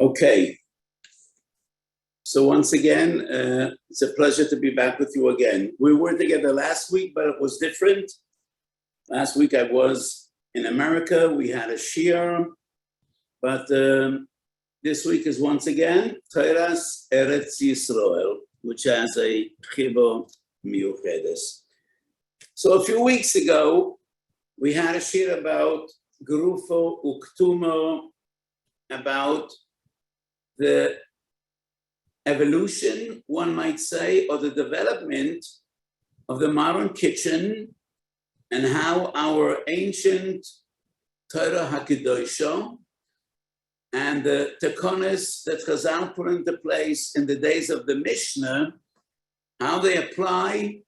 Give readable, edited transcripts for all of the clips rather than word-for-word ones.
Okay. So once again, it's a pleasure to be back with you again. We were together last week, but it was different. Last week I was in America. We had a shiur, but this week is once again Toras Eretz Yisrael, which has a chibo miyuchedes. So a few weeks ago, we had a shiur about Gerufo Uktumo, about the evolution, one might say, or the development of the modern kitchen and how our ancient Torah HaKedosha and the tekonos that Chazal put into place in the days of the Mishnah, how they apply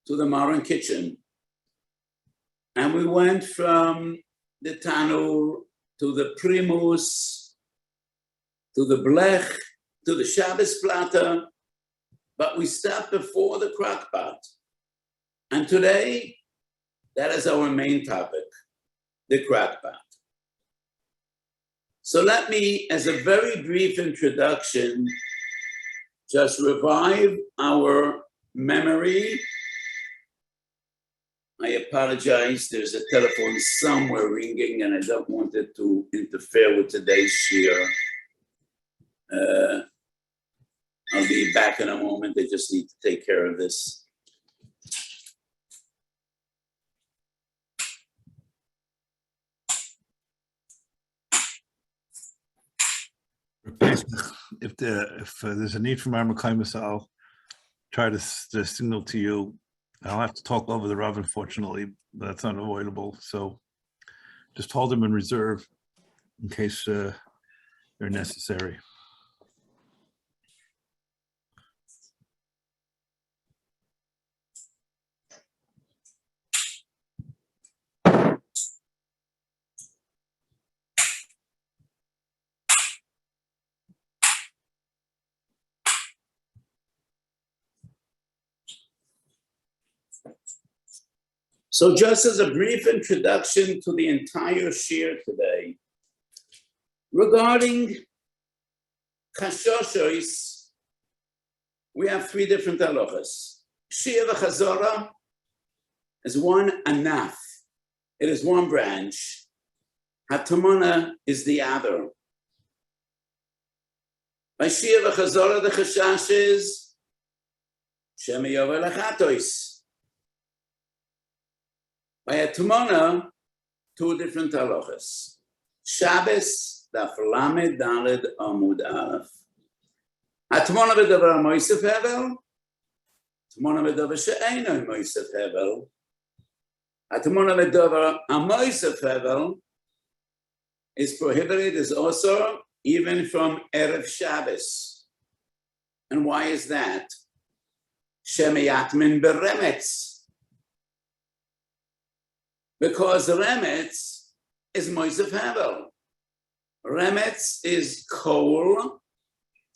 to the modern kitchen. And we went from the tanur to the primus, to the blech, to the Shabbos platter, but we stopped before the crock pot. And today, that is our main topic, the crock pot. So let me, as a very brief introduction, just revive our memory. I apologize, there's a telephone somewhere ringing and I don't want it to interfere with today's shiur. I'll be back in a moment. I just need to take care of this. If there's a need for my Makaimus, I'll try to signal to you. I'll have to talk over the Rav, unfortunately, but that's unavoidable. So just hold them in reserve in case they're necessary. So just as a brief introduction to the entire shiur today, regarding kashoshos, we have three different halachas. Shiur v'chazora is one anaf. It is one branch. HATMANA is the other. By shiur v'chazora, the chashash is shema yovel achatois. By HATMANA, two different halachas. Shabbos, daf lamed daled amud aleph. HATMANA b'davar moisef hevel. HATMANA b'davar she'eino moisef hevel. HATMANA b'davar amoisef hevel is prohibited, is also even from Erev Shabbos. And why is that? Shemiyatmin beremetz. Because remetz is moisef hevel. Remetz is coal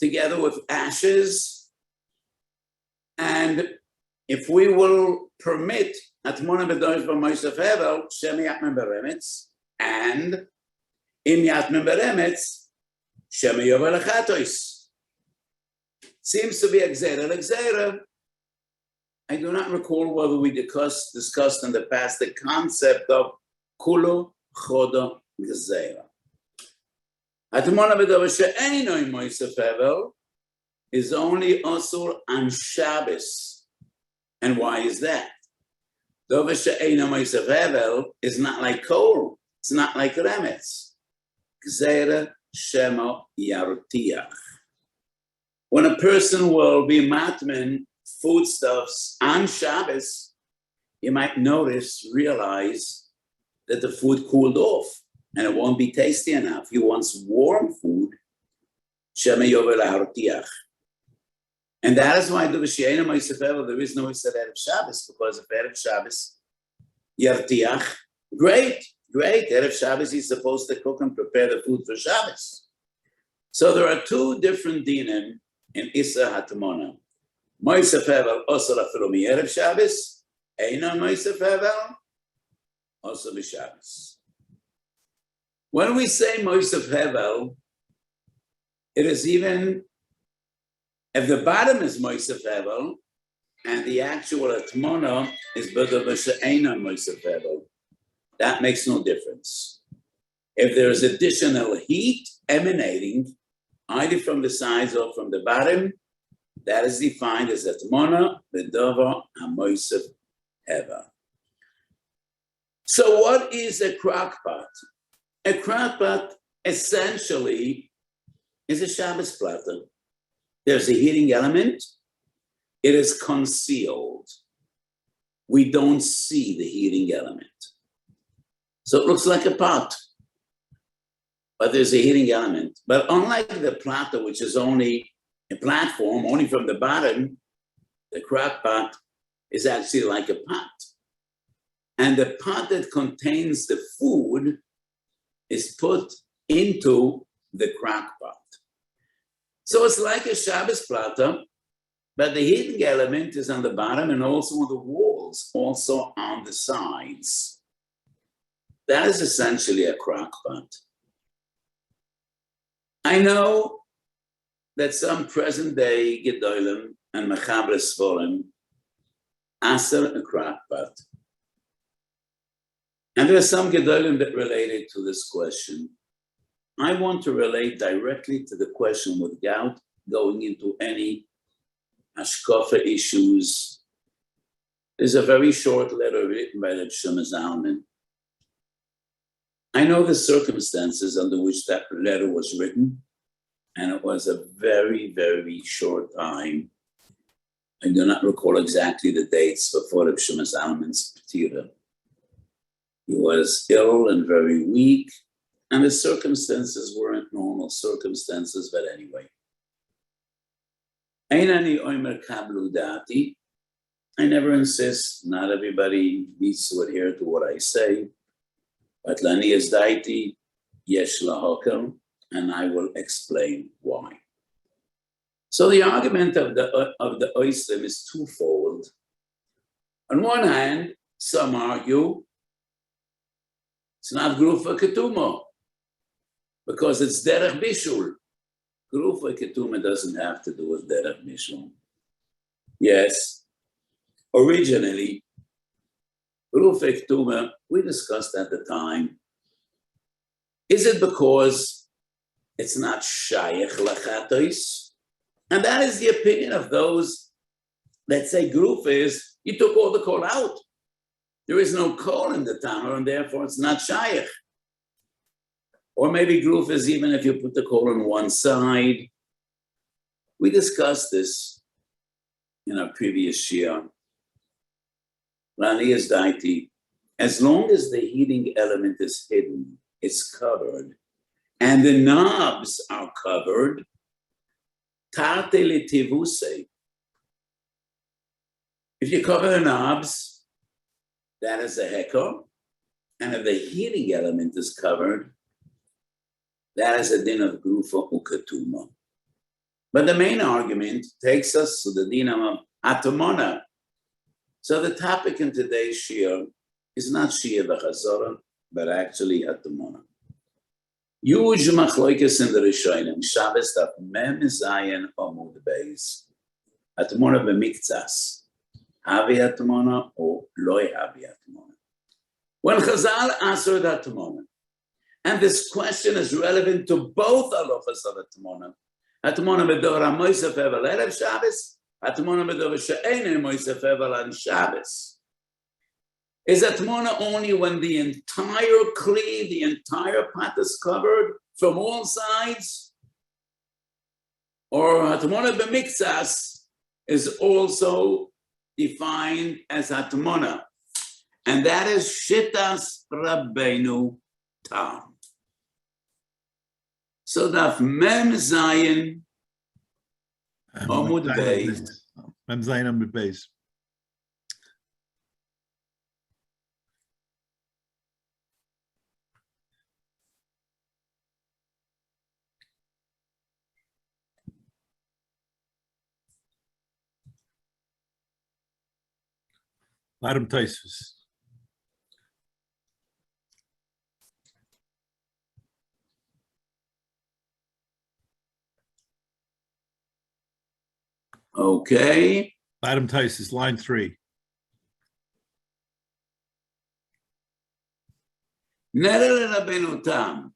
together with ashes. And if we will permit HATMANA b'davar moisef hevel, shemi yatmen beremetz, and im yatmen beremetz, shemi yovel achatois. Seems to be a gzeira. I do not recall whether we discussed in the past the concept of kulu choda gzeira. HATMANA b'davar she'eino moisef hevel is only asur on Shabbos. And why is that? Davar she'eino moisef hevel is not like coal. It's not like remetz. Gzeira shema yartiach. When a person will be matman foodstuffs on Shabbos, you might realize that the food cooled off and it won't be tasty enough. He wants warm food. Shema yovel hartiach. And that is why there is no Isser Erev Shabbos, because of Erev Shabbos, yartiach. Great. Erev Shabbos, he's supposed to cook and prepare the food for Shabbos. So there are two different dinim in Isser HATMANA. Moisef hevel also afilu Erev Shabbos, eino moisef hevel also b'Shabbos. When we say moisef hevel, It is even, if the bottom is Moisef Hevel, and the actual HATMANA is B'davar she'eino Moisef Hevel, that makes no difference. If there is additional heat emanating either from the sides or from the bottom, that is defined as HATMANA B'davar HaMoisef Hevel. So what is a crockpot? A crockpot essentially is a Shabbos platter. There's a heating element. It is concealed. We don't see the heating element. So it looks like a pot, but there's a heating element. But unlike the platter, which is only a platform, only from the bottom, the crock pot is actually like a pot. And the pot that contains the food is put into the crock pot. So it's like a Shabbos platter, but the heating element is on the bottom and also on the walls, also on the sides. That is essentially a crock pot. I know that some present-day Gedolim and Mechaber Sforim answer a crock pot. And there are some Gedolim that related to this question. I want to relate directly to the question without going into any Hashkafa issues. There's a very short letter written by the Shema Zalman. I know the circumstances under which that letter was written, and it was a very, very short time. I do not recall exactly the dates before the Shema Zalman's Petira. He was ill and very weak, and the circumstances weren't normal circumstances, but anyway. Einani oimer kablu dati. I never insist, not everybody needs to adhere to what I say, but lani is daiti, yesh lahokel, and I will explain why. So the argument of the Oislim is twofold. On one hand, some argue it's not Grufa Ketuma, because it's Derech Bishul. Grufa Ketuma doesn't have to do with Derech Bishul. Yes, originally, Grufa Ketuma, we discussed at the time, is it because it's not Shayach Lachatois? And that is the opinion of those that say Grufa is, you took all the coal out. There is no coal in the Tanur, and therefore it's not Shayach. Or maybe Gruf is even if you put the coal on one side. We discussed this in our previous Shia. Lani is daiti. As long as the heating element is hidden, it's covered, and the knobs are covered, tarte letivuse. If you cover the knobs, that is a heker, and if the heating element is covered, that is a din of grufa ukatuma. But the main argument takes us to the din of HATMANA. So the topic in today's shir is not shir v'chazorah, but actually HATMANA. Huge machloikes in the Rishonim. Shabbos daf mem zayin amud beis. HATMANA b'miktzas. Havi HATMANA or loy havi HATMANA. When Chazal answered HATMANA, and this question is relevant to both halachas of HATMANA. HATMANA b'davar haMoisef Hevel erev Shabbos, HATMANA b'davar she'eino Moisef Hevel on Shabbos. Is HATMANA only when the entire kli, the entire pot is covered from all sides? Or HATMANA b'miktzas is also defined as HATMANA, and that is Shittas Rabbeinu Tam. So daf mem zayin amud beis. Mem zayin amud beis. Adam Taisvis. Okay. Adam Tice is line 3. Nere Rabbeinu Tam.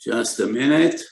Just a minute.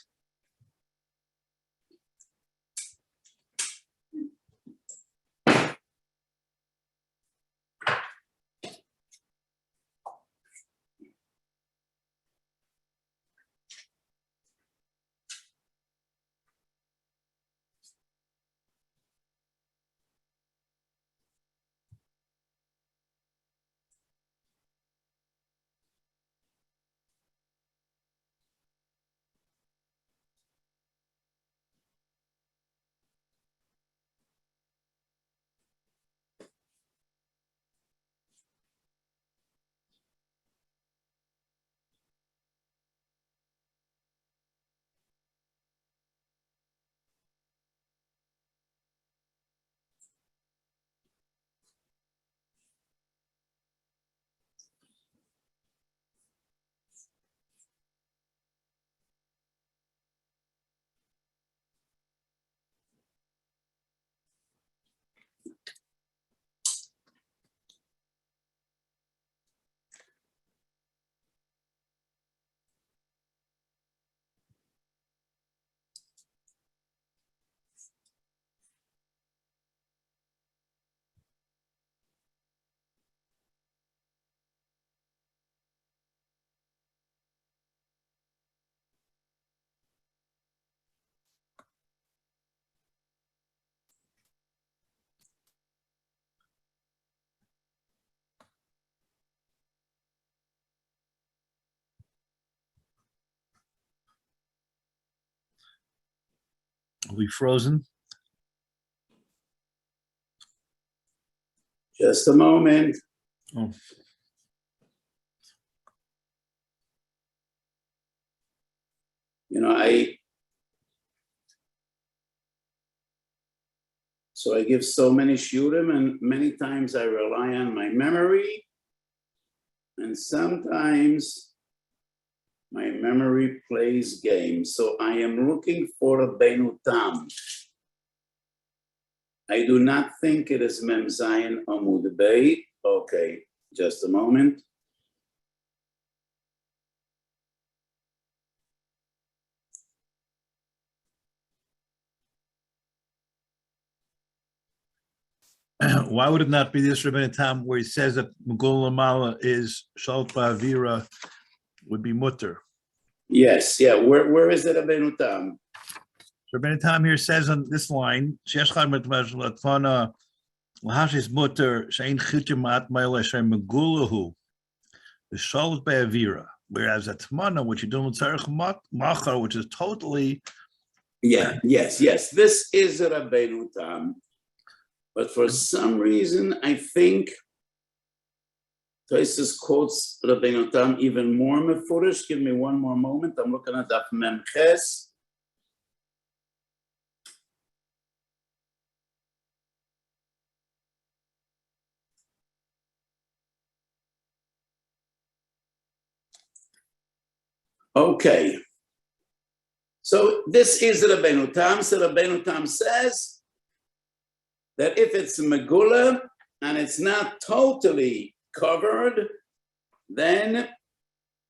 Are we frozen? Just a moment. Oh. You know, so I give so many shurim, and many times I rely on my memory, and sometimes my memory plays games. So I am looking for a Rabbeinu Tam. I do not think it is Mem Zayin Amud Beit. Okay, just a moment. Why would it not be this Rabbeinu Tam where he says that Megula Mala is Shalt Ba'avira would be mutter? Yes, yeah. Where is it Rabbeinu Tam? Rabbeinu Tam here says on this line, Sheshchad Metmajl HATMANA Lahashis mutter Shein Chitim HATMANA Shem Megulahu the Shalt Ba'avira, whereas HATMANA, which you do with Tzarech Machar, which is totally yes. This is a Rabbeinu Tam. But for some reason, I think Tosfos quotes Rabbeinu Tam even more mefurish. Give me one more moment. I'm looking at Daf Mem Ches. Okay. So this is Rabbeinu Tam. So Rabbeinu Tam says that if it's Megula and it's not totally covered, then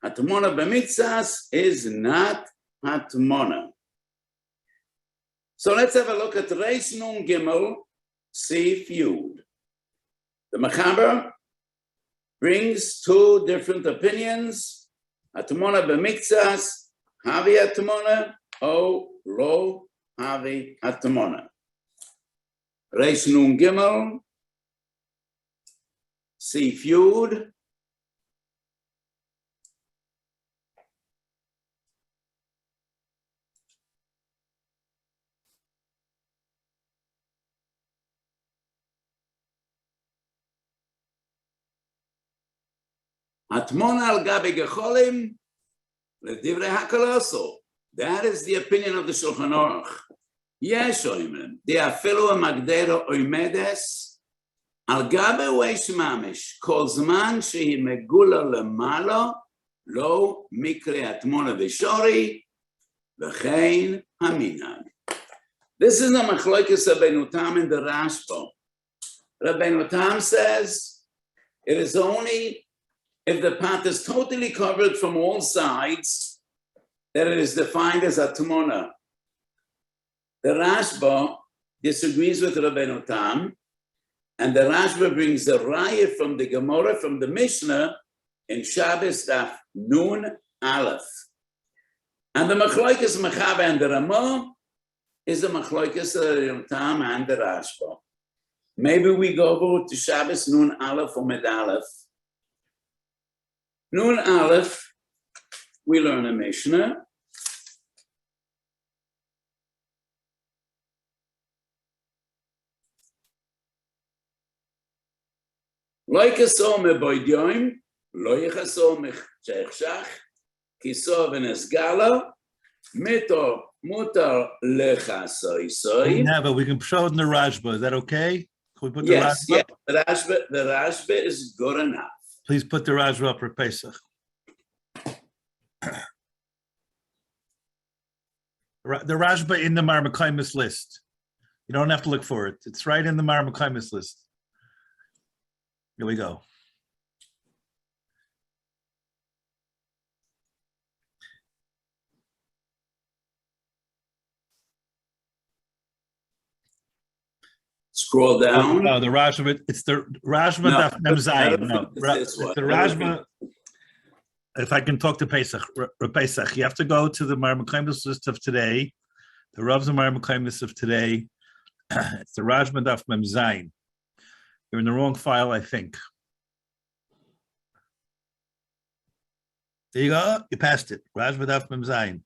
HATMANA b'mitzvahs is not HATMANA. So let's have a look at Reis Nun Gimel Sif Yud. The Mechaber brings two different opinions. HATMANA b'mitzvahs, Havi HATMANA, O Lo Havi HATMANA. Reis Nun Gimel Sif Yud. HATMANA al gabi gecholim ledivrei hakalaso. That is the opinion of the Shulchan Aruch. יש אומרים, דאפילו המגדרה עומדס, על גבי וויש ממש, כל זמן שהיא מגולה למעלה, לא מקרה הטמונה ושורי, וכן המנהג. This is the machlokes Rabbeinu Tam in the Rashba. Rabbeinu Tam says, it is only if the pot is totally covered from all sides that it is defined as a HATMANA. The Rashba disagrees with Rabbeinu Tam, and the Rashba brings the raya from the Gemara, from the Mishnah, in Shabbos Daf Nun Aleph. And the machlokes Mechaber and the Ramah is the machlokes Rabbeinu Tam and the Rashba. Maybe we go over to Shabbos Nun Aleph or Med Aleph. Nun Aleph, we learn a Mishnah. Lo yikaso meboidyoim, lo yichaso mechshach, kiso v'nesgala, mutar lechasoisoi. Yeah, but we can show it in the Rashba. Is that okay? Can we put the Yes, Rashba? yes. The Rashba is good enough. Please put the Rashba up for Pesach. The Rashba in the Marmakaimis list. You don't have to look for it. It's right in the Marmakaimis list. Here we go. Scroll down. No, the Rashba. It's the Rashba Daf Mem Zayin. No, it's the Rashba. If I can talk to Pesach, Pesach, you have to go to the Marmakaimis list of today. The Rav's Marmakaimis of today. It's the Rashba Daf Mem Zayin. You're in the wrong file, I think. There you go. You passed it. Rashba Daf Mem Zayin.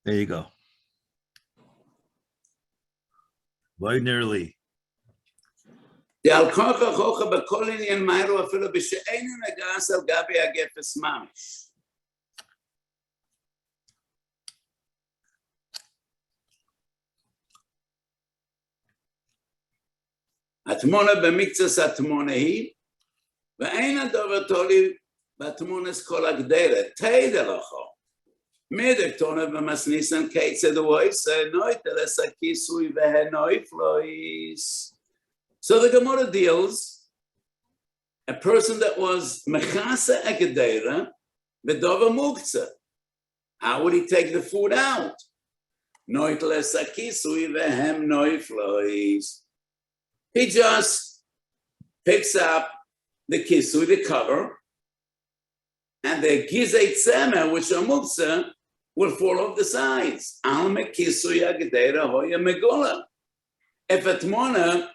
There you go. Very nearly. The Al-Kocha Chocha B'Kol Inyan Mayro Afilo B'She'einu Nagas Al Gabi Agefes Mamish. HATMANA b'miktzas HATMANA hi, ve'ein ha'davar toli b'HATMANA's kol ha'gdera, teida lacho. Midek tona b'masnisan keitzed Weiss, noiteles ha'kisui ve'henoiflois. So the Gemara deals, a person that was mechasa ha'gdera, v'davar muktzah. How would he take the food out? Noiteles ha'kisui ve'henoiflois. He just picks up the kisui, the cover, and the gizei tzemer, which are muktzah, will fall off the sides. Alme kisui agdera hoya megula. If HATMANA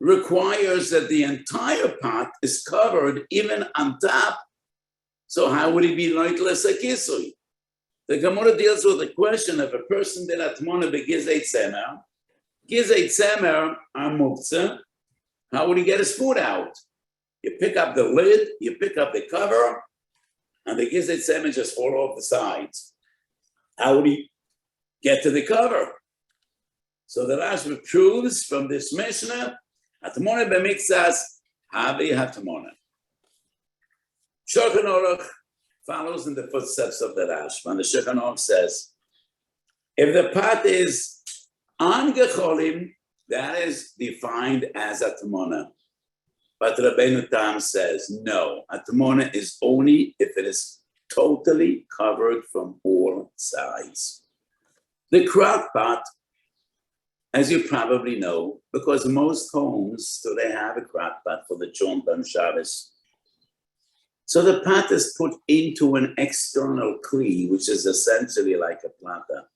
requires that the entire pot is covered, even on top, so how would he be loitless a kisui? The Gemara deals with the question of a person did HATMANA be gizei tzemer. Gizei tzemer are muktzah. How would he get his food out? You pick up the lid, you pick up the cover, and the gizei tzemer just fall off the sides. How would he get to the cover? So the Rashba proves from this Mishnah, HATMANA b'miktzas havi HATMANA. Shulchan Aruch follows in the footsteps of the Rashba, and the Shulchan Aruch says, if the pot is on gecholim, that is defined as HATMANA. But Rabbeinu Tam says, no, HATMANA is only if it is totally covered from all sides. The crock pot, as you probably know, because most homes today have a crock pot for the chont on Shabbos. So the pot is put into an external kli, which is essentially like a plata,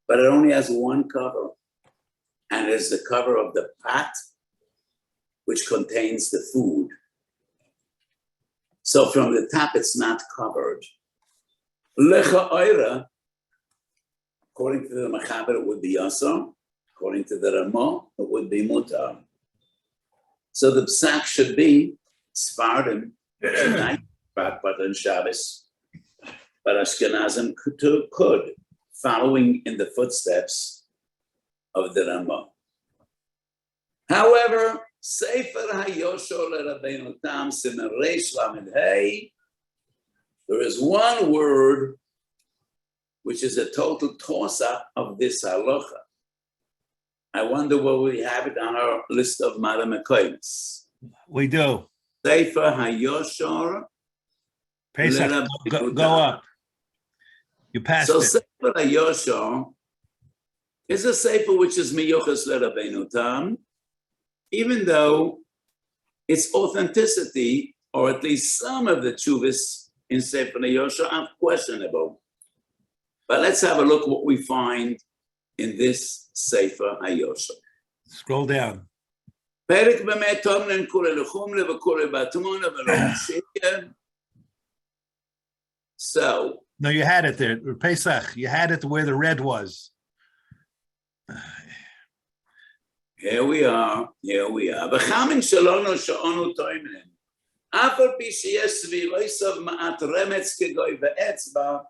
but it only has one cover. And it's the cover of the pot, which contains the food. So from the top, it's not covered. Lecha oira, according to the Mechaber, it would be Yasser. According to the Ramah, it would be Mutar. So the psak should be Sfardim, night pot on Shabbos. but Ashkenazim could, following in the footsteps of the Rambam. However, Sefer HaYoshor LeRabbeinu Tam Siman Reish Lamed Hey, there is one word which is a total toss-up of this halacha. I wonder where we have it on our list of Maramekoims. We do. Sefer HaYoshor Pesach, go up. You passed so it. Sefer HaYoshor is a sefer which is miyuchas LeRabbeinu Tam, even though its authenticity, or at least some of the tshuvas in Sefer HaYoshor, are questionable. But let's have a look what we find in this Sefer HaYoshor. Scroll down. Perek b'mei tomlen kure l'chumle v'kure b'atmona v'lo m'shikeh. So. No, you had it there. Pesach, you had it where the red was. Here we are. V'chamin shalono sha'onu toimlen. Af al pi sheyesh sviroisav ma'at remetz kegoy ve'etzba,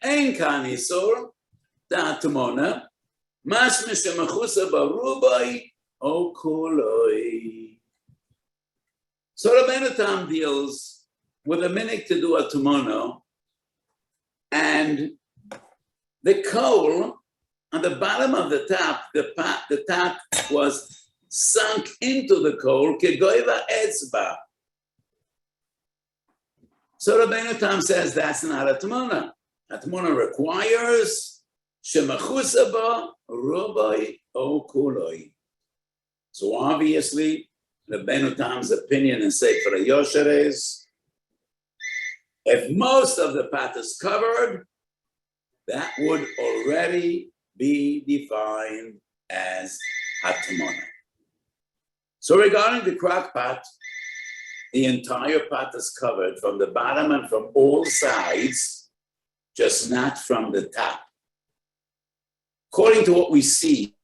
ein kan isur da'atmona, mashme shemechusa barubai o kuloi. So Rabbeinu Tam deals with a minute to do a atmona, and the coal on the bottom of the top, the top was sunk into the coal, kegoiva etzba. So Rabbeinu Tam says that's not atmona. Atmona requires shemachusa ba rubai o kuloi. So obviously, Rabbeinu Tam's opinion in Sefer HaYoshor is, if most of the pot is covered, that would already be defined as HATMANA. So regarding the crock pot, the entire pot is covered from the bottom and from all sides, just not from the top. According to what we see,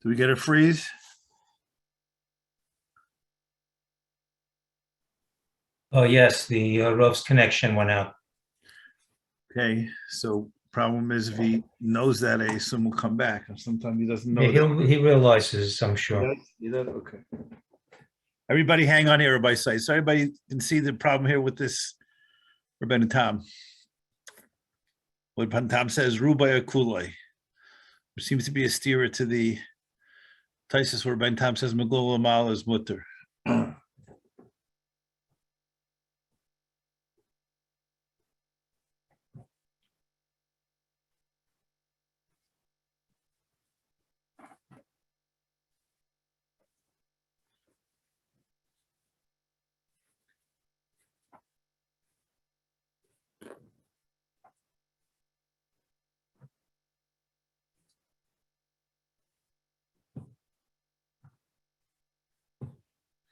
Do we get a freeze? Oh, yes, the HaRav's connection went out. Okay, so problem is if he knows that, I assume will come back. And sometimes he doesn't know. Yeah, he realizes, I'm sure. He does? Okay. Everybody hang on here, everybody say. So everybody can see the problem here with this Rabbeinu Tam. What Tam says, Rubai Akulai. There seems to be a steerer to the Taisus where Rabbeinu Tam says, Megul Amal is mutter.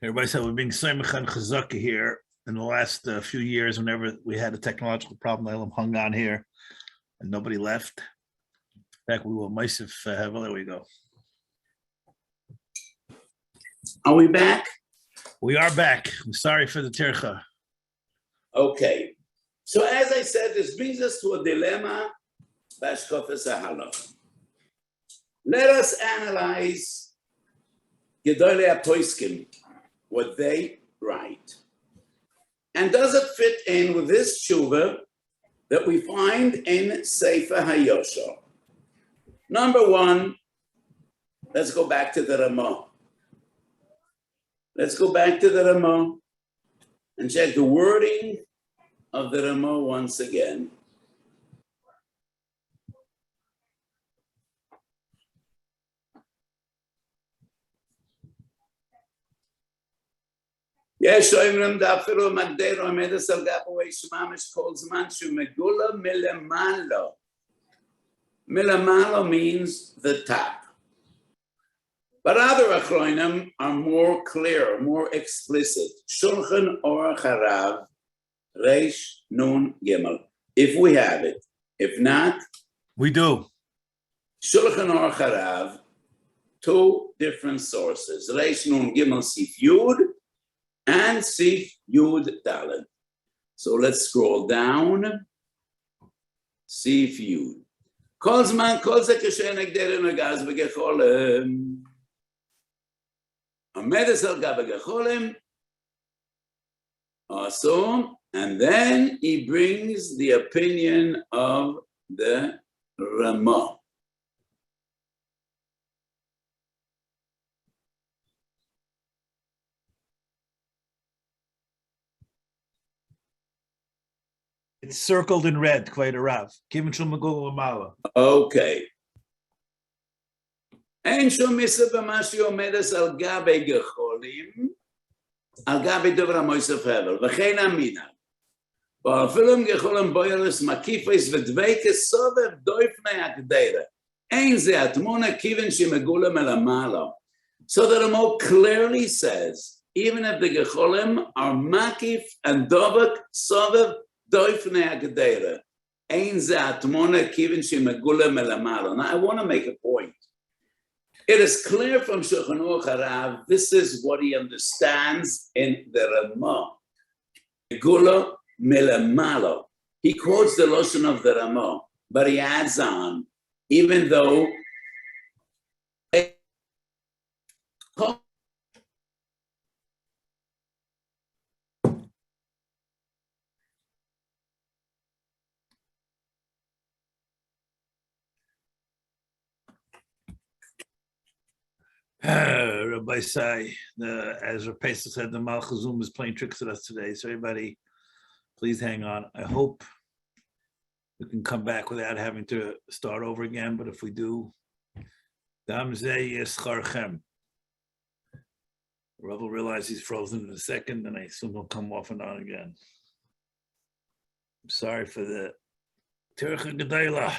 Everybody said we're being Simcha and Chazaka here in the last few years. Whenever we had a technological problem, Elam hung on here and nobody left. In fact, we were Meisif Hevel. There we go. are we back? We are back. I'm sorry for the tircha. Okay. So as I said, this brings us to a dilemma. Bashkofes HaHalach. Let us analyze Gedolei HaPoiskim, what they write. And does it fit in with this tshuva that we find in Sefer HaYoshor? Number one, Let's go back to the Ramah. Let's go back to the Ramah and check the wording of the Ramah once again. יש אומרים דאפילו מגדיר עומד על גב וויש ממש כל זמן שהוא מגולה מלמעלה. Milamalo means the top. But other achronim are more clear, more explicit. Shulchan Aruch HaRav, Reish Nun Gimel. If we have it. If not, we do. Shulchan Aruch HaRav, two different sources. Reish Nun Gimel Sif Yud and Sif Yud Dalet. So let's scroll down. Sif Yud. כל זמן, כל זה כשנגדרנו גז בגחולם. עומד על גב בגחולם. Awesome. And then he brings the opinion of the Ramah. It's circled in red, quite a Rav. Okay. אין שום מיסה במה שעומדת על גבי גחולים, על גבי דבר המויסף הבל, וכן אמינא. ואפילו אם גחולים בוירס מקיפס ודבקס סובב דויפני הקדרה. אין זה התמונה כיוון שמגולה מלמעלה. So the Ramah clearly says, even if the gecholim are makif and dovak sovev doifnei agdera, ein ze atmona kivin shemagula melamala. Now I want to make a point. It is clear from Shulchan Aruch HaRav, this is what he understands in the Ramah. Megula melamala. He quotes the Lashon of the Ramah, but he adds on, even though Rabbi Sai, as Rav Pesach said, the Malchazum is playing tricks with us today. So everybody, please hang on. I hope we can come back without having to start over again. But if we do, Dam Zeh Yescharchem. Rav will realize he's frozen in a second, and I assume he'll come off and on again. I'm sorry for the Tircha Gedayla.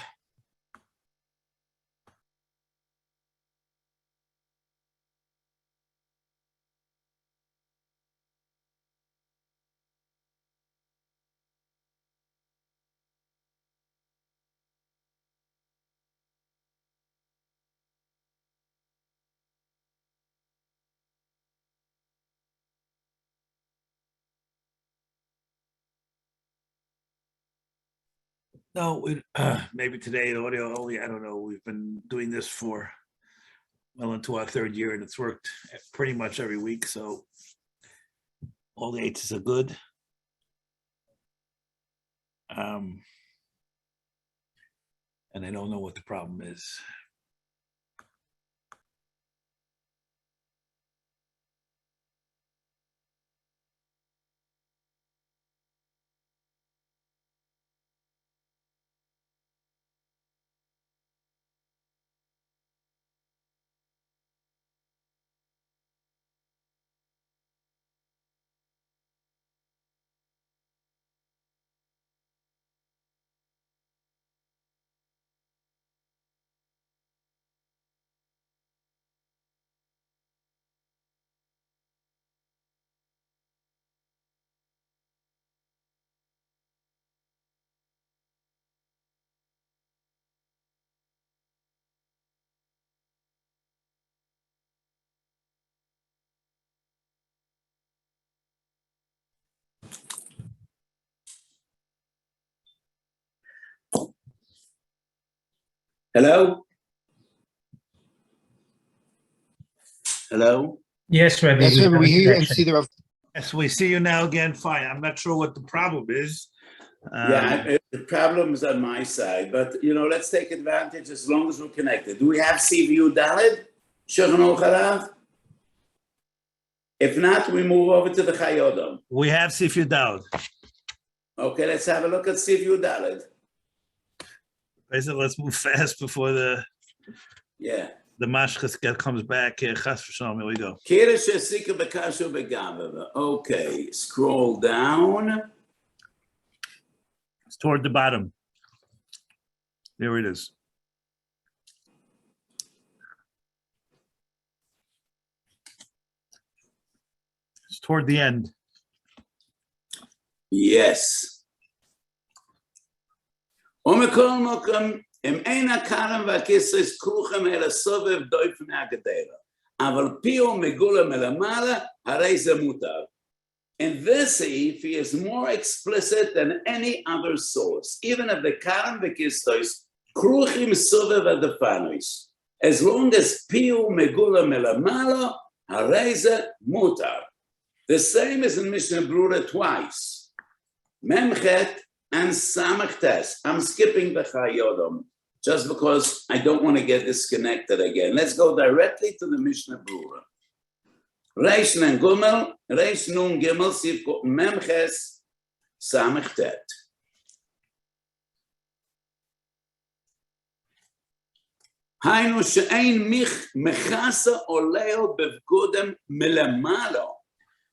No, maybe today the audio only, I don't know. We've been doing this for well into our third year, and it's worked pretty much every week. So all the eights are good. And I don't know what the problem is. Hello? Hello? Yes, Rabbi. Yes, Rabbi, we hear you and see the Rav. Yes, we see you now again. Fine. I'm not sure what the problem is. Yeah, the problem is on my side, but let's take advantage as long as we're connected. Do we have CV Dalet? Shulchan Aruch HaRav? If not, we move over to the Chayodom. We have Sif Yudalad. Okay, let's have a look at Sif Yudalad. I said, let's move fast before the mashchas comes back. Chas v'shalom, here we go. Kirish Esika B'Kashu B'Gavava. Okay, scroll down. It's toward the bottom. There it is. It's toward the end. Yes. ומכל מקום, אם אין הכרם והכיסס כרוכם אלא סובב דויפן הגדרה, אבל פיו מגולה מלמעלה, הרי זה מותר. In this Seif, he is more explicit than any other source, even if the Karam V'Kistos Kruchim Sovev Adafanois. As long as Piu Megula Melamala, Hareze Mutar. The same is in Mishnah Brura twice. Memchet and Samachtes. I'm skipping the Chayodom just because I don't want to get disconnected again. Let's go directly to the Mishnah Brura. Reish Nun Gimel, Sif Memches, Samech Tet. Hainu she'ein mechasa oleo bevgodem melamalo.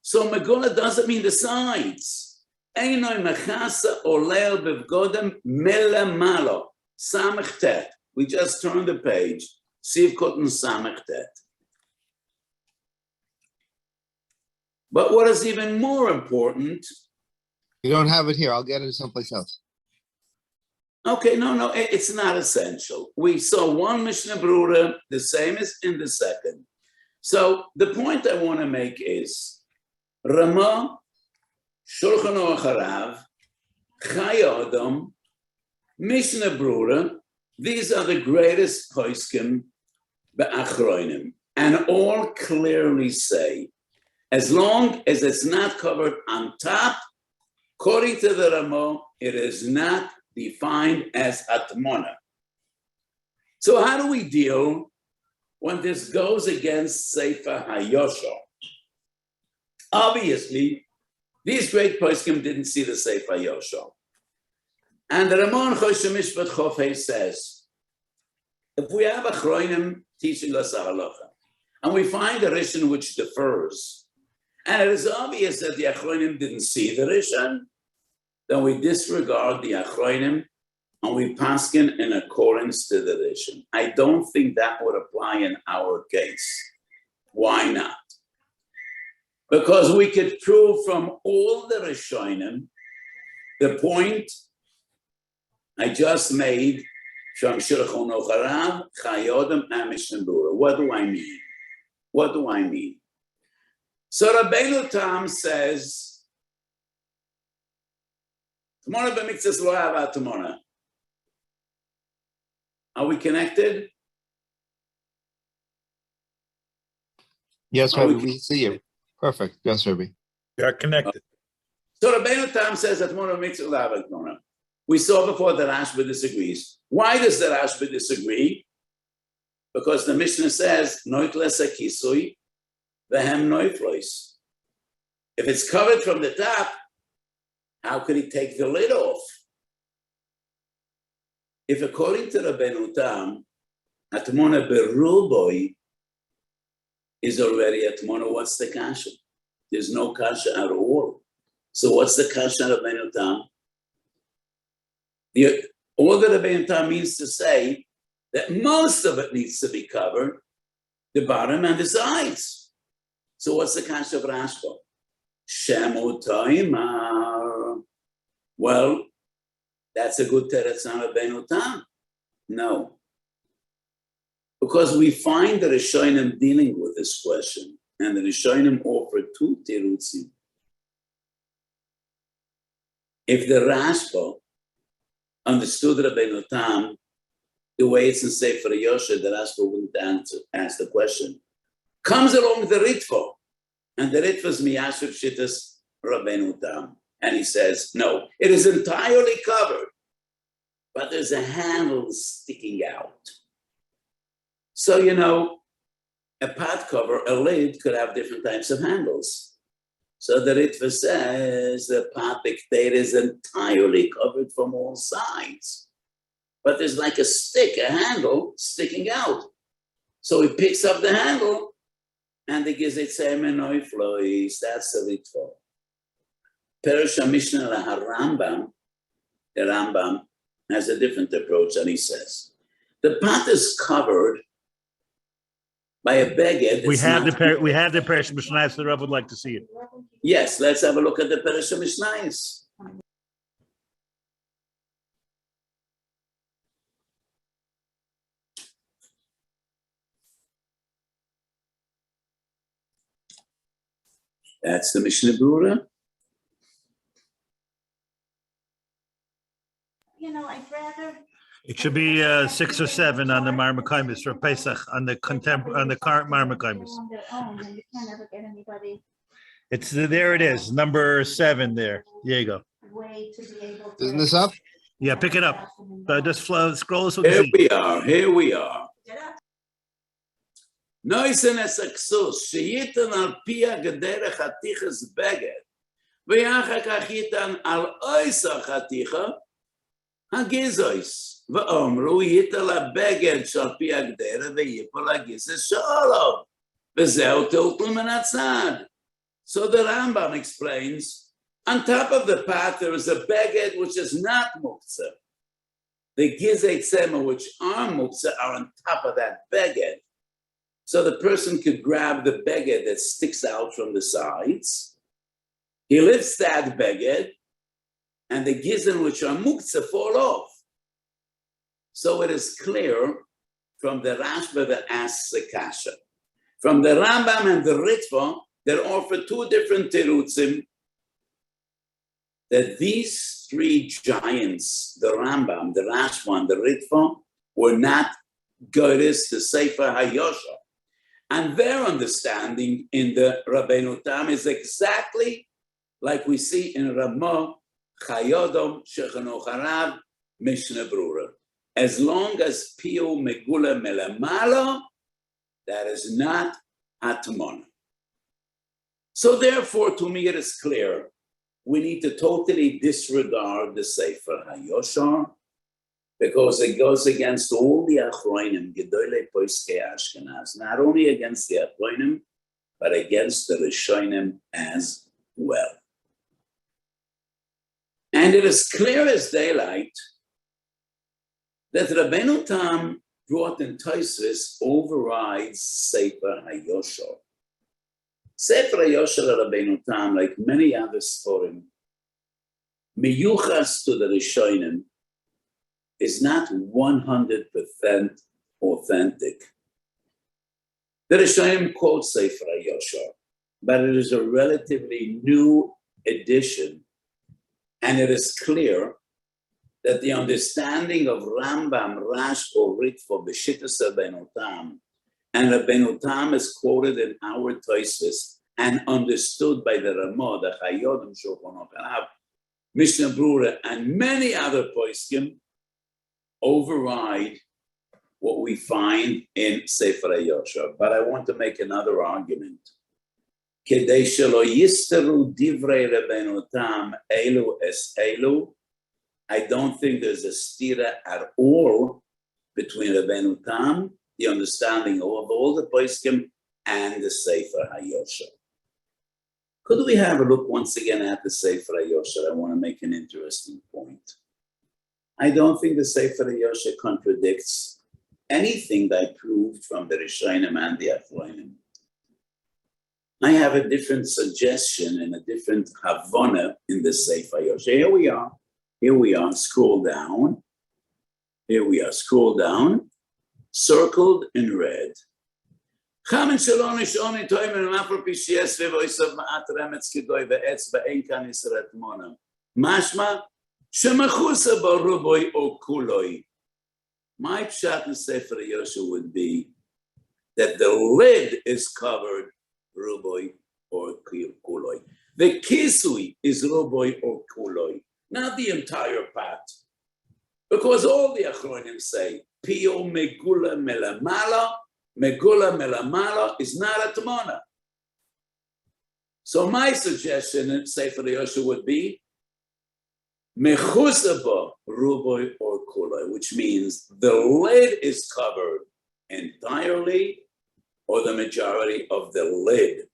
So Megula doesn't mean the sides. Einoi mechasa oleo bevgodem melamalo. Samech Tet. We just turned the page. Sif Kotten Samech Tet. But what is even more important? You don't have it here. I'll get it someplace else. Okay, no, it's not essential. We saw one Mishnah Brura, the same as in the second. So the point I want to make is, Rama, Shulchan Aruch HaRav, Chayodom, Mishnah Brura, these are the greatest poskim be'achroinim, and all clearly say, as long as it's not covered on top, according to the Rama, it is not defined as HATMANA. So how do we deal when this goes against Sefer HaYosha? Obviously, these great poskim didn't see the Sefer HaYosha. And the Ramon Choshe Mishpat Chofei says, if we have a Chroinim teaching us a halacha, and we find a Rishon which differs, and it is obvious that the Achronim didn't see the Rishon, then we disregard the Achronim and we paskin in accordance to the Rishon. I don't think that would apply in our case. Why not? Because we could prove from all the Rishonim the point I just made from Shulchan Aruch HaRav, Chayodom, and Mishnah Brura. What do I mean? What do I mean? So Rabbeinu Tam says, Tomorrow b'mitzvahs lo hava tomorrow. Are we connected? Yes, Rabbi, we see you. Perfect. Yes, Rabbi. We are connected. So Rabbeinu Tam says that tomorrow b'mitzvahs lo hava tomorrow. We saw before that Rashba disagrees. Why does the Rashba disagree? Because the Mishnah says, Noitles kisui. If it's covered from the top, how could he take the lid off? If according to Rabbeinu Tam, HATMANA beruboi is already HATMANA, what's the kasha? There's no kasha at all. So what's the kasha Rabbeinu Tam? All that Rabbeinu Tam means to say that most of it needs to be covered, the bottom and the sides. So what's the kasha of Rashba? Shemu Toimar. Well, that's a good teretz on Rabbeinu Tam. No. Because we find the Rishonim dealing with this question, and the Rishonim offer two terutzim. If the Rashba understood Rabbeinu Tam the way it's in Sefer Yosha, the Rashba wouldn't ask the question. Comes along the Ritva, and the Ritva is Miyashiv Shittas Rabbeinu Tam. And he says, no, it is entirely covered, but there's a handle sticking out. So, a pot cover, a lid, could have different types of handles. So the Ritva says the pot dictate is entirely covered from all sides. But there's like a stick, a handle sticking out. So he picks up the handle and he gives it semenoi flois. That's the Ritva. Perush HaMishnah HaRambam, the Rambam has a different approach, and he says the pot is covered by a beged. We have the Perush Mishnayos. The Rav would like to see it. Yes, let's have a look at the Perush Mishnayos. That's the Mishnah Berurah. I'd rather. It should be 6 or 7 on the Marmakaimis for Pesach on the current Marmakaimis. On their own, and you can't ever get anybody It's there. It is number 7 there. There you go. way to be able to. Isn't this up? Yeah, pick it up. Just scroll so Here we see. here we are. Noisen es aksus, sheyitan al pia gederech hatichas beged, v'yachak achitan al oisa chaticha, hagizois, v'omru yital ha-beged shal pia gederech v'yipol hagizes shalom, v'zeu tiltum min hatzad. So the Rambam explains, on top of the pot there is a beged which is not muktzah. The gizei tzema which are muktzah are on top of that beged. So the person could grab the beged that sticks out from the sides. He lifts that beged, and the gizim which are muktzah fall off. So it is clear from the Rashba that asks the kasha. From the Rambam and the Ritva that offer 2 different terutzim, that these 3 giants, the Rambam, the Rashba, and the Ritva, were not goddess to Sefer HaYosha. And their understanding in the Rabbeinu Tam is exactly like we see in Ramah, Chayodom, Shechano HaRav, Mishnah Berurah. As long as Pio Megula Melamala, that is not HATMANA. So therefore, to me it is clear, we need to totally disregard the Sefer HaYoshar, because it goes against all the Achronim, Gedolei Poiskei Ashkenaz, not only against the Achronim, but against the Rishonim as well. And it is clear as daylight that Rabbeinu Tam brought in Tosfos overrides Sefer HaYoshar. Sefer HaYoshar Rabbeinu Tam, like many other Sforim, miyuchas to the Rishonim, is not 100% authentic. The Rishonim quote Sefer HaYoshar, but it is a relatively new edition, and it is clear that the understanding of Rambam, Rash, or Ritva, B'shittas Rabbeinu Tam, and Rabbeinu Tam is quoted in our Tosfos and understood by the Ramah, the Chayodim, Shulchan HaRav, Mishnah Berurah, and many other poskim, override what we find in Sefer HaYoshar. But I want to make another argument. Kedei shelo yisteru divrei Rabbeinu Tam elu es elu. I don't think there's a stira at all between Rabbeinu Tam, the understanding of all the poskim, and the Sefer HaYoshar. Could we have a look once again at the Sefer HaYoshar? I want to make an interesting point. I don't think the Sefer HaYoshar contradicts anything that I proved from the Rishonim and the Achronim. I have a different suggestion and a different Havana in the Sefer HaYoshar. Here we are, scroll down. Here we are, scroll down, circled in red. Chamin shalonish oni toimen mafro pishies vevoisav ma'at remetz kidoi ve'etz ve'en kan yisrat mona. Mashma, shemachusa baruboi o kuloi. My pshat in Sefer HaYoshar would be that the lid is covered ruboi or kuloi. The kisui is ruboi or kuloi, not the entire pot. Because all the Achronim say, Pio megula melamala, Megula melamala is not HATMANA. So my suggestion in Sefer Yosha would be mechusaba ruboy or kulay, which means the lid is covered entirely or the majority of the lid.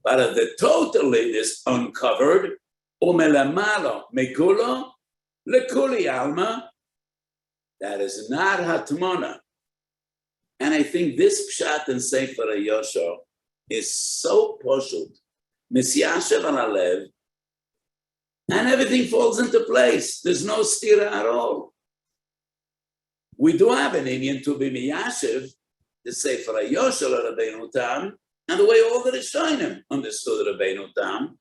But if the total lid is uncovered, umelamala megula lekuli alma, that is not HATMANA. And I think this pshat in Sefer Yosha is so poshut, misyashev al alev, and everything falls into place. There's no stira at all. We do have an Indian to be miyashev, the Sefer Yosha Rabbeinu Tam, and the way all the Rishonim understood Rabbeinu Tam.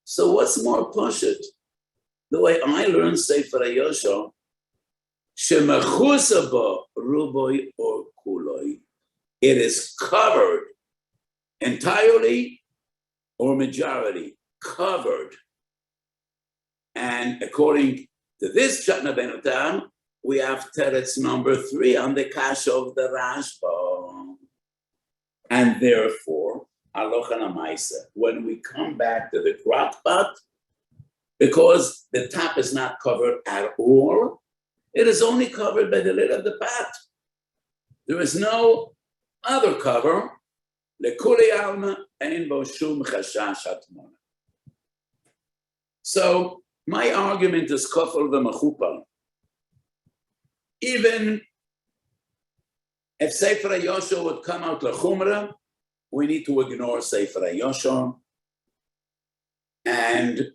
So what's more poshut? The way I learned Sefer Yosha, shemachusaba ruboy or kuloi, it is covered entirely or majority, covered. And according to this Shatna Benutam, we have teretz number 3 on the kasha of the Rashba. And therefore, alocha namaisa, when we come back to the crock pot, because the top is not covered at all, it is only covered by the lid of the pot. There is no other cover. Lekuli alma ein bo shum chashash HATMANA. So my argument is kofel v'mechupal. Even if Sefer Yosha would come out lechumra, we need to ignore Sefer Yosha and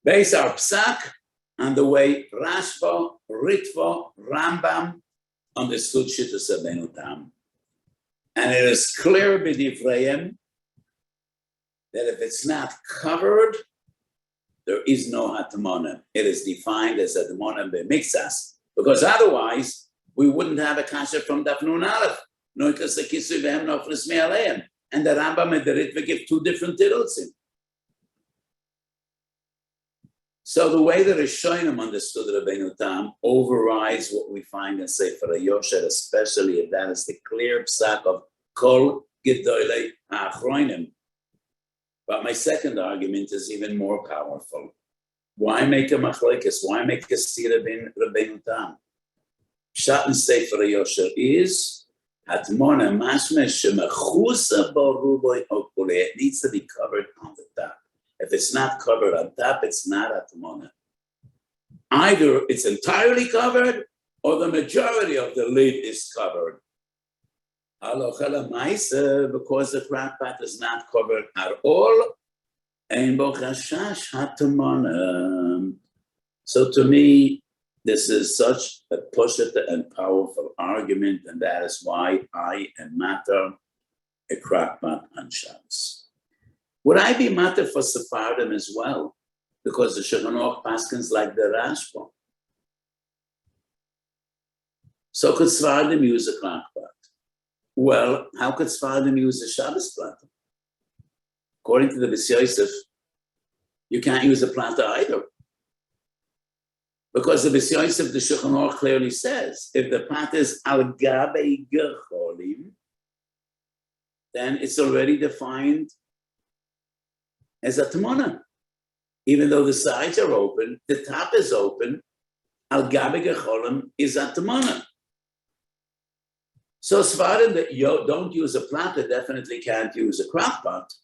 base our psak on the way Rashba, Ritva, Rambam understood Shittas Rabbeinu Tam. And it is clear b'divrayim that if it's not covered, there is no HATMANA. It is defined as HATMANA b'mixas, because otherwise we wouldn't have a kasha from Daf Nun Aleph. And the Rambam and the Ritva give 2 different tirutzim. So the way that Rishonim understood Rabbeinu Tam overrides what we find in Sefer Yosha, especially if that is the clear psak of Kol Gedolei HaAchronim. But my second argument is even more powerful. Why make a machlekes? Why make a stira ben Rabbeinu Tam? Pshat in Sefer Yosha is HATMANA mashmeh shemechusa bo ruboy okule. It needs to be covered on the top. If it's not covered on top, it's not HATMANA. Either it's entirely covered or the majority of the lid is covered. Because the crack pot is not covered at all. So to me, this is such a pushita and powerful argument, and that is why I am matter a crack pot on Shabbos. Would I be matter for Sephardim as well? Because the Shulchan Aruch paskins like the Rashba. So could Sephardim use a crack pot? Well, how could Sephardim use a Shabbos platter? According to the B'si Yosef, you can't use a platter either. Because the B'si Yosef, the Shulchan Aruch clearly says, if the pot is al gabe gecholim, then it's already defined as HATMANA. Even though the sides are open, the top is open, al gabe gecholim is HATMANA. So Sephardim that don't use a platter definitely can't use a crock pot.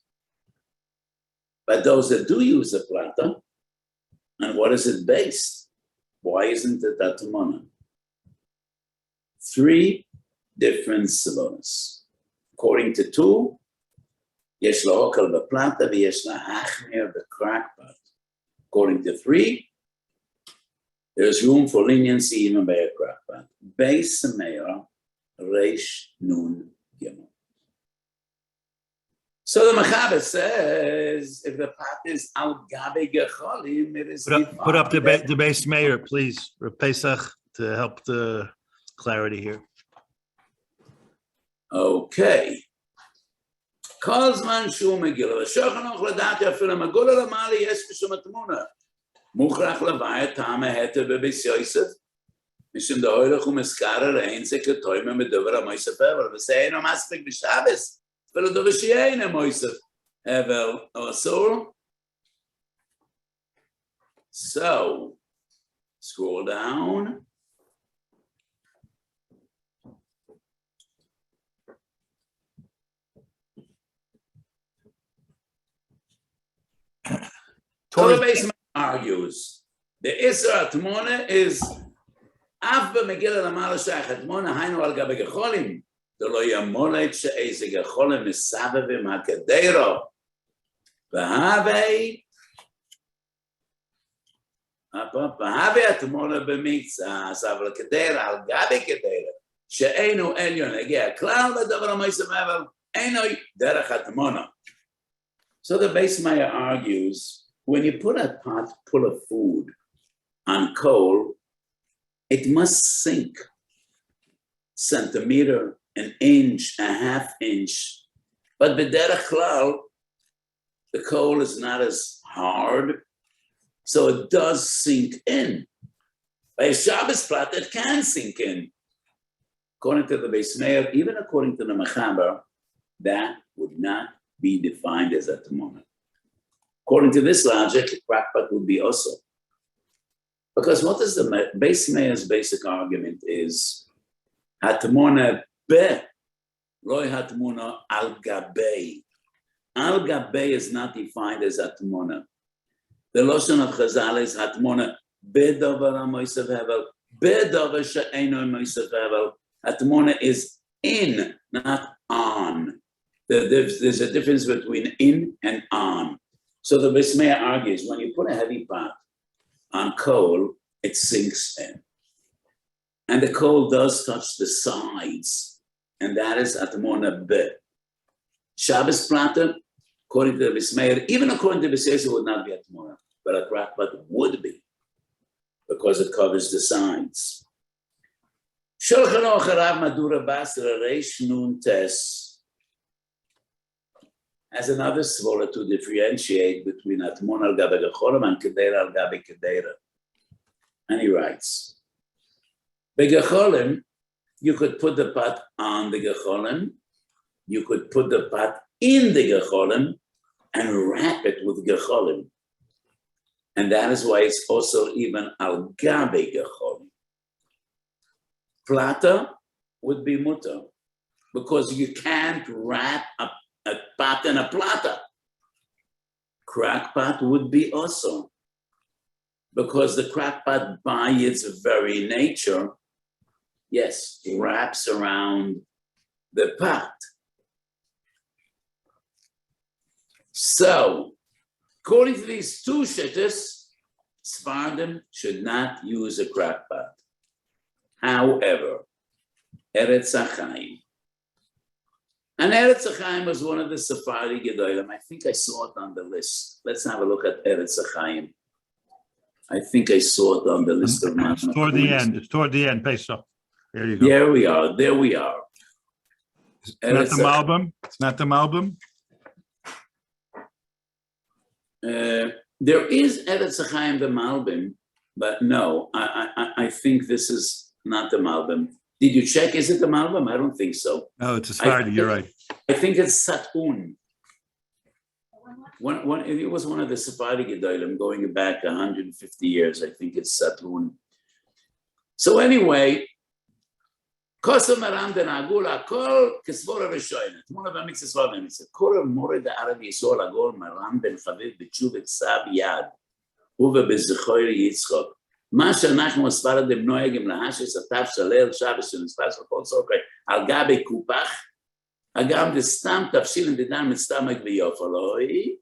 But those that do use a platter, and what is it based? Why isn't it HATMANA? 3 different solutions. According to 2, yesh lahokal b'plata v'yesh lahachmir b'crack pot. According to 3, there's room for leniency even by a crack pot. Beis Meir Reish Nun Gimel. So the Mechaber says, if the pot is al gabe gecholim, it is Put up the base mayor, please, for Pesach, to help the clarity here. Okay. Kozman shu megillah. V'shochan och ledati afilu megillah lamali yes b'shum HATMANA. Muchrach levayat tama heter b'Beis Yosef. Mishum the Oilach Umeskara Rein Se Ketoime Medover HaMoisef Hevel. V'sei Eino Maspik B'Shabbos. V'lo Dover She'ein HaMoisef Hevel Osur. So, scroll down. Torah Beis argues the Isra HaTmona is Av b'Megillah Lamala Shach HaTmona Hainu al Gabe Gecholim Delo Yamolet She'eze Gecholim Misavevim HaKedero V'havei HaTmona b'Mitzah Sav Kedera al Gabe Kedera She'einu Elyon Egea Klal B'Davar HaMoisef Hevel Eino Derech HaTmona. So the Beis Meir argues, when you put a pot full of food on coal, it must sink centimeter, an inch, a half inch. But b'derech klal, the coal is not as hard, so it does sink in. By a Shabbos plot, it can sink in. According to the Beis Meir, even according to the Mechaber, that would not be defined as a HATMANA. According to this logic, crackpot would be also. Because what is the Beis Meir's basic argument is HATMANA be, loy HATMANA al gabei. Al gabei is not defined as HATMANA. The Lashon of Chazal is HATMANA bedavar HaMoisef Hevel, bedavar she'eino HaMoisef Hevel. HATMANA is in, not on. There's a difference between in and on. So the Beis Meir argues, when you put a heavy pot on coal, it sinks in. And the coal does touch the sides, and that is HATMANA be. Shabbos plata, according to the Beis Meir, even according to the Beis Meir, it would not be HATMANA, but a crackpot would be, because it covers the sides. Shulchan Aruch HaRav Madura Basra Reish Nun Tes has another svara to differentiate between HATMANA al Gabe Gecholim and Kedera al Gabe Kedera. And he writes, Begecholim, you could put the pot on the Gecholim, you could put the pot in the Gecholim and wrap it with Gecholim. And that is why it's also even al Gabe Gecholim. Plata would be mutter, because you can't wrap a pot in a plata. Crackpot would be also, because the crackpot by its very nature, yes, wraps around the pot. So, according to these two shittas, Sephardim should not use a crackpot. However, Eretz HaChaim, and Eretz HaChaim was one of the Sephardi Gedolim. I think I saw it on the list. Let's have a look at Eretz HaChaim. I think I saw it on the list of my. It's toward the end. It's toward the end, Pesach. There you go. There we are. There we are. It's not the Malbim. It's not the Malbim. There is Eretz HaChaim the Malbim, but no, I think this is not the Malbim. Did you check? Is it the Malbim? I don't think so. No, it's a Sephardi. You're right. I think it's Satun. It was one of the Sephardi Gedolim going back 150 years. I think it's Satun. So anyway, Kosam Aram den Agula Kol Kesvora Reshoyne. One of them makes a swab and it's a Kol Mored Arab Yisol Agol Maram ben Chaviv B'Tshuvet Sab Yad Uve B'Zechoyer Yitzchok. מה שאנחנו הספרדים נוהגים להשס התף של ליל שבס שנתפס בכל סוקרי על גבי קופח, אגם דסתם תפשילן דדן מצטמק ויופלוי,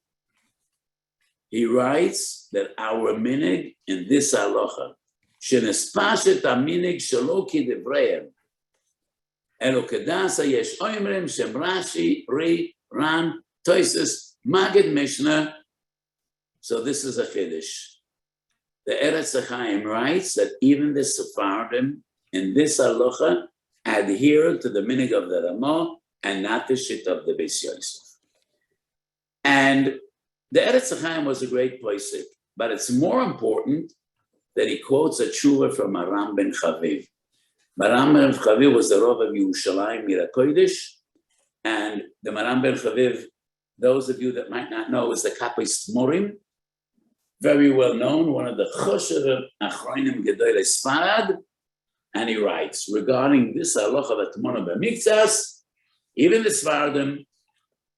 he writes that our minig in this halacha, שנספשת המיnig שלא כדבריהם, אלו כדסה יש אומרים שם רש"י, רי, רן, טויסס, מגד משנה, so this is a chiddush. The Eretz HaChaim writes that even the Sephardim in this halacha adhere to the minig of the Ramah and not the shit of the Beis Yosef. And the Eretz HaChaim was a great posek, but it's more important that he quotes a tshuva from Aram ben Chaviv. Aram ben Chaviv was the Rav of Yerushalayim Mir HaKodesh, and the Aram ben Chaviv, those of you that might not know, is the Kapos Morim, very well known, one of the Choshev Achronim Gedolei Sfarad, and he writes, regarding this halacha of HATMANA b'miktsas, even the Sfaradim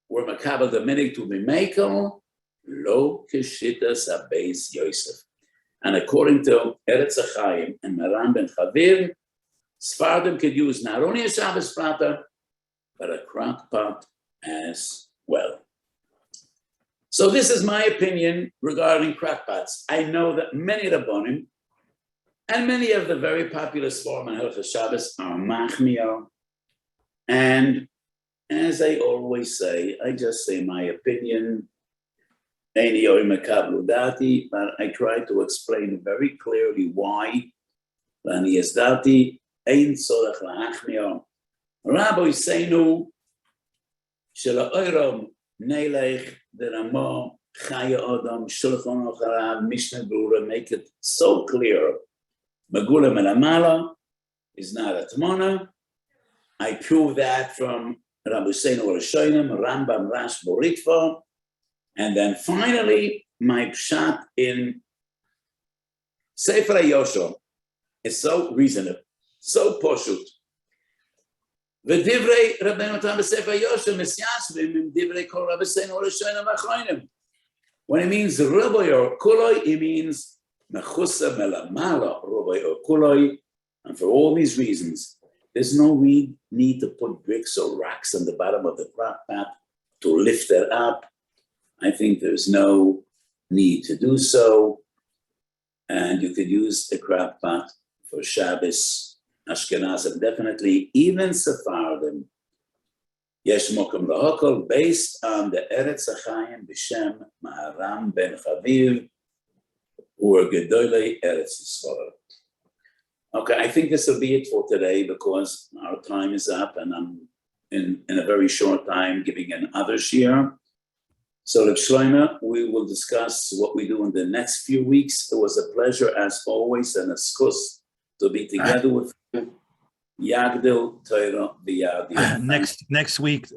were makabel the minig to be mekel, lo keshitas abeis Yosef. And according to Eretz HaChaim and Aram ben Chaviv, Sfaradim could use not only a Shabbos platter, but a crock pot as well. So this is my opinion regarding crock pots. I know that many Rabbonim and many of the very popular Sforim on Hilchos Shabbos are machmir. And as I always say, I just say my opinion. But I try to explain very clearly why. Rabbi Seinu Shela Nelech Deramo Chaya Adam Shulchan HaRav Mishnah Berurah make it so clear. Megula Melamala is not HATMANA. I prove that from Rabbi Seinu Rishonim, Rambam Rash Boritva, and then finally my pshat in Sefer HaYoshua is so reasonable, so poshut. V'divrei Rabbeinu Tam b'Sefer HaYoshua misyasvim im divrei kol Rabbi Seinu Rishonim achronim. When it means Rabbi or Kuloi, it means Mechusa Melamala Rabbi or Kuloi, and for all these reasons, there's no need to put bricks or rocks on the bottom of the crock pot to lift it up. I think there's no need to do so. And you could use a crock pot for Shabbos, Ashkenazim, definitely, even Sephardim. Yesh mokum lahakol, based on the Eretz HaChaim b'Shem Aram ben Chaviv, who are Gedolei Eretz Yisrael. Okay, I think this will be it for today because our time is up and I'm in a very short time giving another shir. So, Reb Shlomo, we will discuss what we do in the next few weeks. It was a pleasure, as always, and a zchus to be together with you. Yagdil Torah B'Yad. Next week,